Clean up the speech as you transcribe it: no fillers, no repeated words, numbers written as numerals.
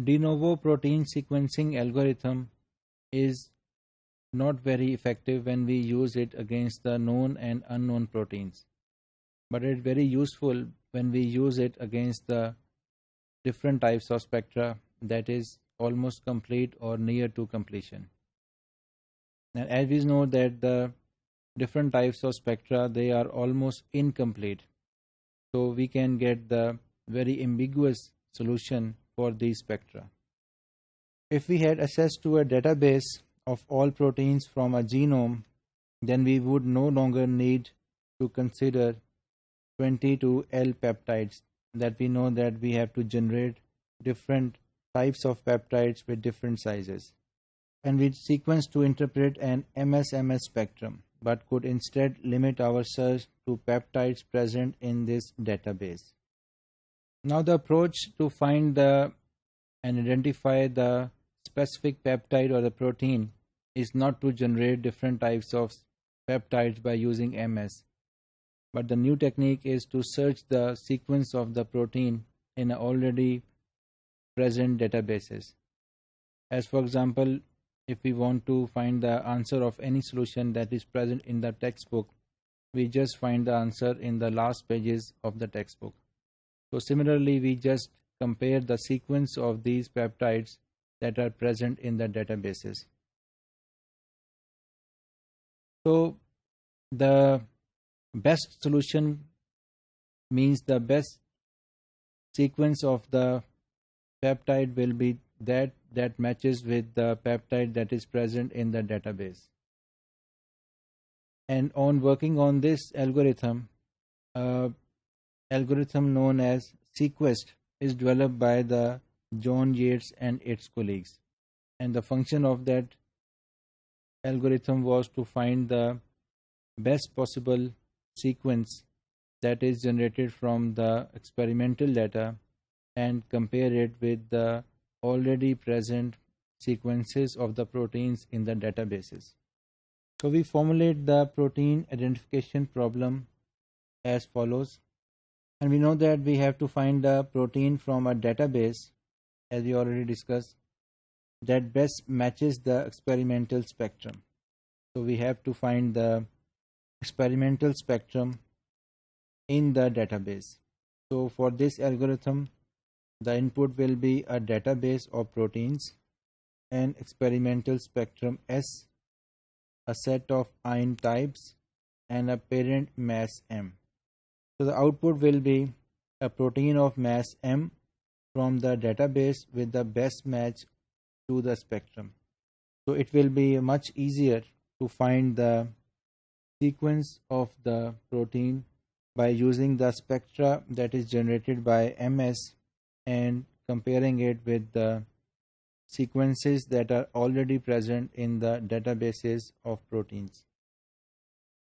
De novo protein sequencing algorithm is not very effective when we use it against the known and unknown proteins, but it's very useful when we use it against the different types of spectra that is almost complete or near to completion. And as we know that the different types of spectra, they are almost incomplete, so we can get the very ambiguous solution for these spectra. If we had access to a database of all proteins from a genome, then we would no longer need to consider 22 L peptides, that we know that we have to generate different types of peptides with different sizes. And we sequence to interpret an MS spectrum, but could instead limit our search to peptides present in this database. Now the approach to find and identify the specific peptide or the protein is not to generate different types of peptides by using MS, but the new technique is to search the sequence of the protein in already present databases. As for example, if we want to find the answer of any solution that is present in the textbook, we just find the answer in the last pages of the textbook. So similarly, we just compare the sequence of these peptides that are present in the databases. So the best solution means the best sequence of the peptide will be that matches with the peptide that is present in the database. And on working on this algorithm, algorithm known as Sequest is developed by the John Yates and its colleagues, and the function of that algorithm was to find the best possible sequence that is generated from the experimental data and compare it with the already present sequences of the proteins in the databases. So we formulate the protein identification problem as follows. And we know that we have to find the protein from a database, as we already discussed, that best matches the experimental spectrum. So we have to find the experimental spectrum in the database. So for this algorithm, the input will be a database of proteins and experimental spectrum S, a set of ion types, and a parent mass M. So the output will be a protein of mass M from the database with the best match to the spectrum. So it will be much easier to find the sequence of the protein by using the spectra that is generated by MS and comparing it with the sequences that are already present in the databases of proteins.